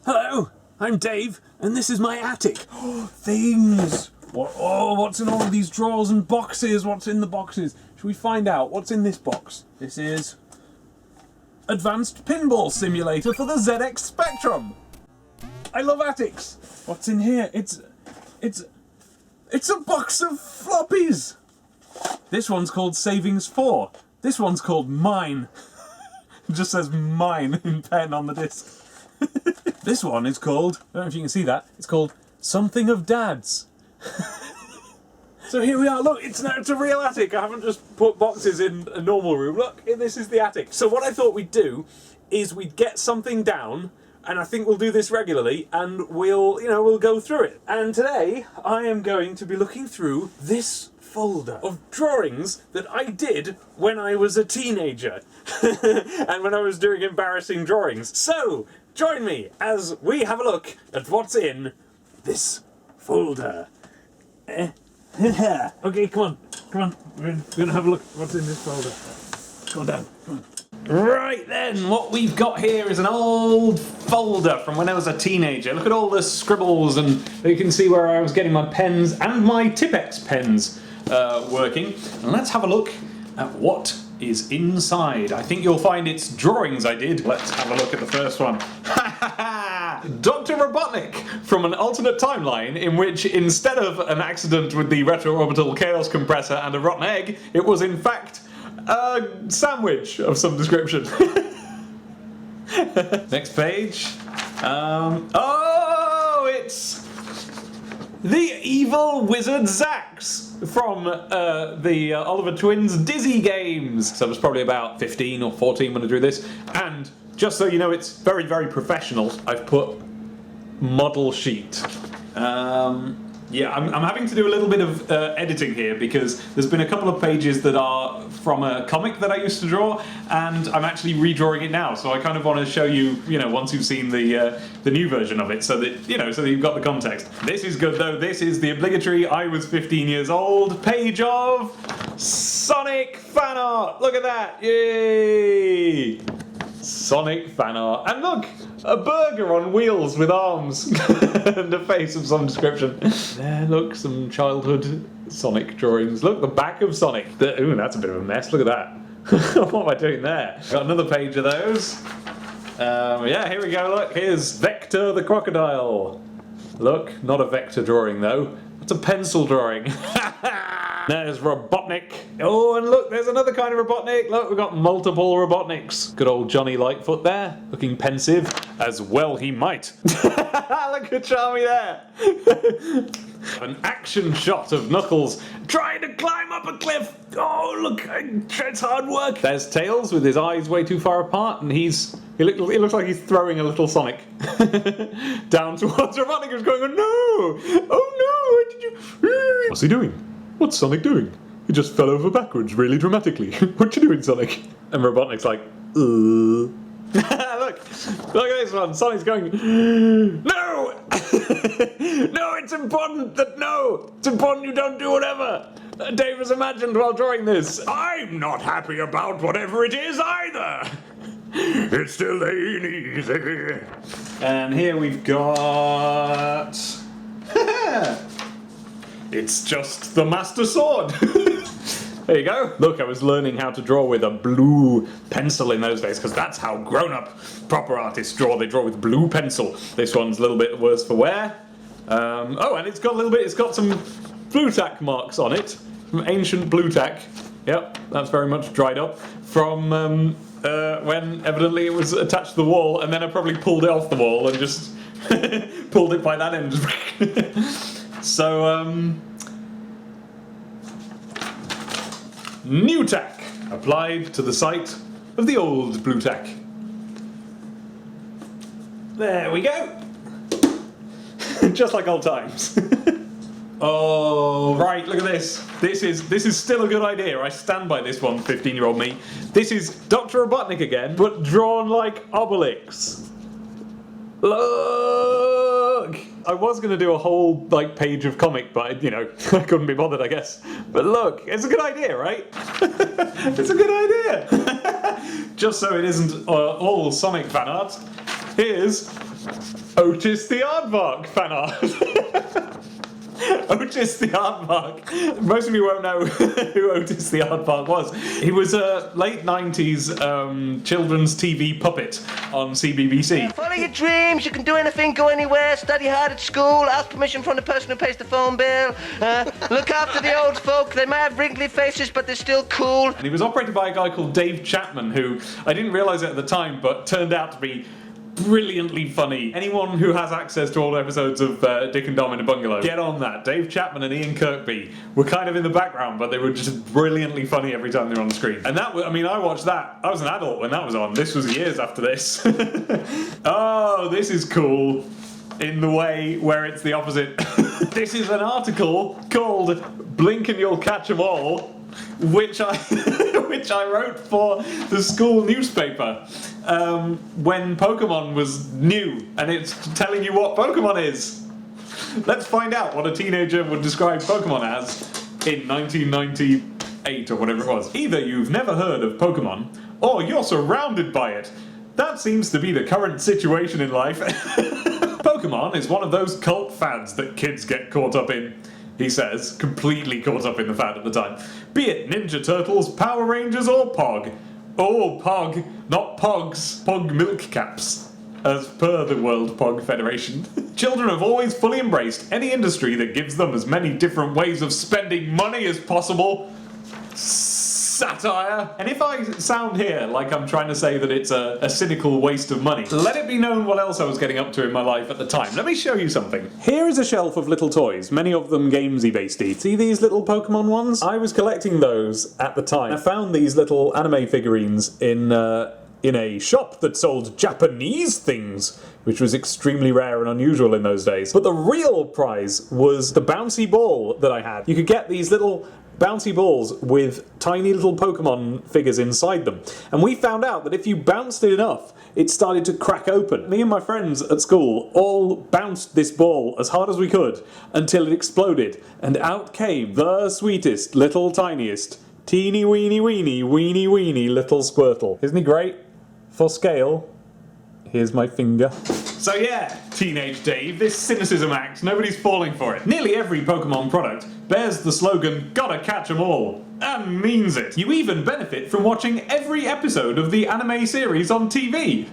Hello, I'm Dave, and this is my attic. Things! What's in all of these drawers and boxes? What's in the boxes? Should we find out what's in this box? This is Advanced Pinball Simulator for the ZX Spectrum. I love attics. What's in here? It's a box of floppies. This one's called Savings 4. This one's called Mine. It just says Mine in pen on the disc. This one is called, I don't know if you can see that, it's called Something of Dad's. So here we are, look, it's a real attic. I haven't just put boxes in a normal room. Look, this is the attic. So what I thought we'd do is we'd get something down, and I think we'll do this regularly, and we'll go through it. And today, I am going to be looking through this folder of drawings that I did when I was a teenager. And when I was doing embarrassing drawings. So, join me as we have a look at what's in this folder. Okay, come on. We're gonna have a look at what's in this folder. Come on down, come on. Right then, what we've got here is an old folder from when I was a teenager. Look at all the scribbles, and you can see where I was getting my pens and my Tipex pens working. And let's have a look at what is inside. I think you'll find it's drawings I did. Let's have a look at the first one. Dr. Robotnik, from an alternate timeline in which instead of an accident with the retroorbital chaos compressor and a rotten egg, it was in fact a sandwich of some description. Next page. Oh, it's the evil wizard Zax from the Oliver Twins Dizzy games. So I was probably about 15 or 14 when I drew this, and just so you know, it's very, very professional. I've put model sheet. Yeah, I'm having to do a little bit of editing here because there's been a couple of pages that are from a comic that I used to draw, and I'm actually redrawing it now. So I kind of want to show you, once you've seen the new version of it, so that so that you've got the context. This is good though. This is the obligatory I was 15 years old page of Sonic fan art. Look at that! Yay! Sonic fan art. And look! A burger on wheels with arms and a face of some description. There, look, some childhood Sonic drawings. Look, the back of Sonic. Ooh, that's a bit of a mess. Look at that. What am I doing there? Got another page of those. Yeah, here we go. Look, here's Vector the crocodile. Look, not a vector drawing though. It's a pencil drawing. There's Robotnik. Oh, and look, there's another kind of Robotnik. Look, we've got multiple Robotniks. Good old Johnny Lightfoot there, looking pensive, as well he might. Look at Charmy there. An action shot of Knuckles trying to climb up a cliff. Oh, look, it's hard work. There's Tails with his eyes way too far apart, and he looks like he's throwing a little Sonic down towards Robotnik, who's going, oh no, what did you... What's he doing? What's Sonic doing? He just fell over backwards really dramatically. What you doing, Sonic? And Robotnik's like, Look at this one. Sonic's going, no! No, it's important it's important you don't do whatever Dave has imagined while drawing this. I'm not happy about whatever it is either. It still ain't easy. And here we've got... It's just the Master Sword. There you go. Look, I was learning how to draw with a blue pencil in those days, because that's how grown-up proper artists draw. They draw with blue pencil. This one's a little bit worse for wear. Oh, and it's got some blue tack marks on it, from ancient blue tack. Yep, that's very much dried up from when evidently it was attached to the wall, and then I probably pulled it off the wall and just pulled it by that end. So, new tack applied to the site of the old blue tack. There we go. Just like old times. Oh, right, look at this. This is still a good idea. I stand by this one, 15-year-old me. This is Dr. Robotnik again, but drawn like Obelix. Look! I was going to do a whole page of comic, but I couldn't be bothered, I guess. But look, it's a good idea, right? It's a good idea. Just so it isn't all Sonic fan art, Here's Otis the Aardvark fan art. Otis the Aardvark. Most of you won't know who Otis the Aardvark was. He was a late 90s children's TV puppet on CBBC. Follow your dreams, you can do anything, go anywhere, study hard at school, ask permission from the person who pays the phone bill, look after the old folk, they may have wrinkly faces but they're still cool. And he was operated by a guy called Dave Chapman, who I didn't realise it at the time but turned out to be brilliantly funny. Anyone who has access to all the episodes of Dick and Dom in a Bungalow, get on that. Dave Chapman and Ian Kirkby were kind of in the background, but they were just brilliantly funny every time they were on the screen. And that was, I mean, I watched that. I was an adult when that was on. This was years after this. Oh, this is cool in the way where it's the opposite. This is an article called Blink and You'll Catch 'Em All, which I which I wrote for the school newspaper when Pokémon was new, and it's telling you what Pokémon is. Let's find out what a teenager would describe Pokémon as in 1998 or whatever it was. Either you've never heard of Pokémon, or you're surrounded by it. That seems to be the current situation in life. Pokémon is one of those cult fads that kids get caught up in, he says, completely caught up in the fad at the time. Be it Ninja Turtles, Power Rangers, or Pog. Oh, Pog, not Pogs. Pog milk caps, as per the World Pog Federation. Children have always fully embraced any industry that gives them as many different ways of spending money as possible. Satire. And if I sound here like I'm trying to say that it's a cynical waste of money, let it be known what else I was getting up to in my life at the time. Let me show you something. Here is a shelf of little toys, many of them gamesy-basedy. See these little Pokemon ones? I was collecting those at the time. I found these little anime figurines in a shop that sold Japanese things, which was extremely rare and unusual in those days. But the real prize was the bouncy ball that I had. You could get these little bouncy balls with tiny little Pokemon figures inside them. And we found out that if you bounced it enough, it started to crack open. Me and my friends at school all bounced this ball as hard as we could until it exploded, and out came the sweetest, little tiniest, teeny weeny weeny weeny weeny little Squirtle. Isn't he great? For scale, here's my finger. So yeah, Teenage Dave, this cynicism act, nobody's falling for it. Nearly every Pokemon product bears the slogan, gotta catch 'em all, and means it. You even benefit from watching every episode of the anime series on TV.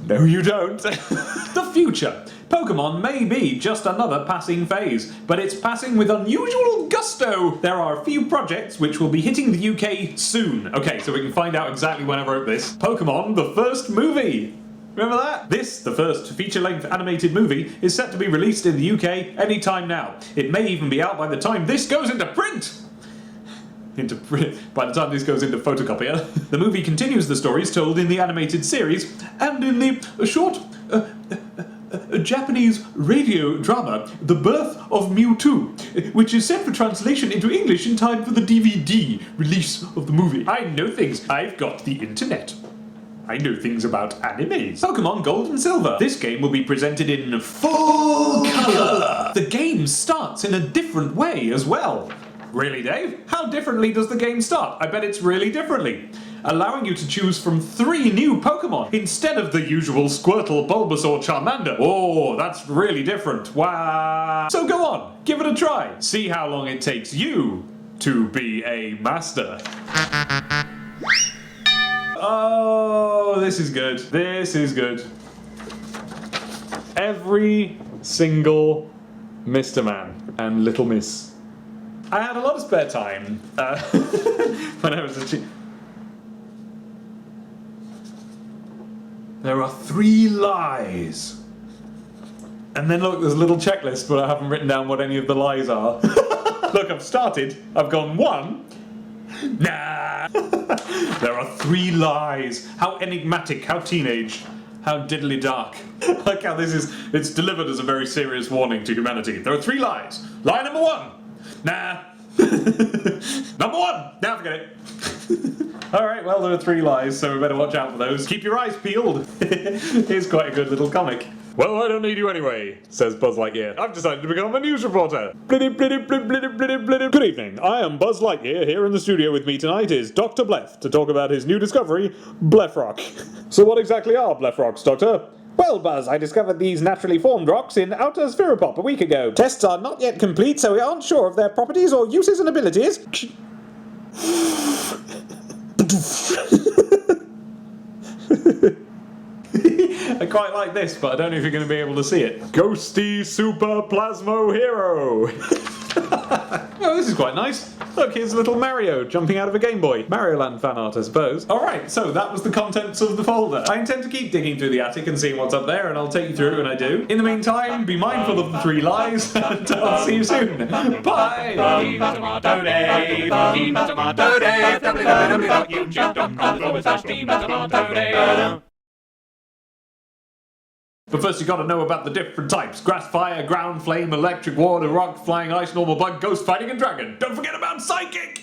No you don't. The future. Pokemon may be just another passing phase, but it's passing with unusual gusto. There are a few projects which will be hitting the UK soon. Okay, so we can find out exactly when I wrote this. Pokemon, the first movie. Remember that? This, the first feature-length animated movie, is set to be released in the UK any time now. It may even be out by the time this goes into print! By the time this goes into photocopier. The movie continues the stories told in the animated series, and in the short Japanese radio drama, The Birth of Mewtwo, which is set for translation into English in time for the DVD release of the movie. I know things. I've got the internet. I know things about animes. Pokemon Gold and Silver. This game will be presented in full colour. The game starts in a different way as well. Really, Dave? How differently does the game start? I bet it's really differently. Allowing you to choose from 3 new Pokemon instead of the usual Squirtle, Bulbasaur, Charmander. Oh, that's really different. Wow. So go on, give it a try. See how long it takes you to be a master. Oh, this is good. This is good. Every single Mr. Man and Little Miss. I had a lot of spare time when I was a child. There are 3 lies. And then look, there's a little checklist, but I haven't written down what any of the lies are. Look, I've started. I've gone 1. Nah. There are 3 lies. How enigmatic, how teenage, how diddly dark. Like how this is, it's delivered as a very serious warning to humanity. There are 3 lies. Lie number 1. Nah. Number 1. Now forget it. Alright, well there are 3 lies, so we better watch out for those. Keep your eyes peeled. Here's quite a good little comic. Well, I don't need you anyway, says Buzz Lightyear. I've decided to become a news reporter. Good evening. I am Buzz Lightyear. Here in the studio with me tonight is Dr. Blef to talk about his new discovery, Blefrock. So what exactly are Blefrocks, Doctor? Well, Buzz, I discovered these naturally formed rocks in outer Spheropop a week ago. Tests are not yet complete, so we aren't sure of their properties or uses and abilities. I quite like this, but I don't know if you're going to be able to see it. Ghosty Super Plasmo Hero! Oh, this is quite nice. Look, here's little Mario jumping out of a Game Boy. Mario Land fan art, I suppose. Alright, so that was the contents of the folder. I intend to keep digging through the attic and seeing what's up there, and I'll take you through it when I do. In the meantime, be mindful of the 3 lies, and I'll see you soon. Bye! But first you gotta know about the different types. Grass, fire, ground, flame, electric, water, rock, flying ice, normal bug, ghost, fighting, and dragon. Don't forget about psychic!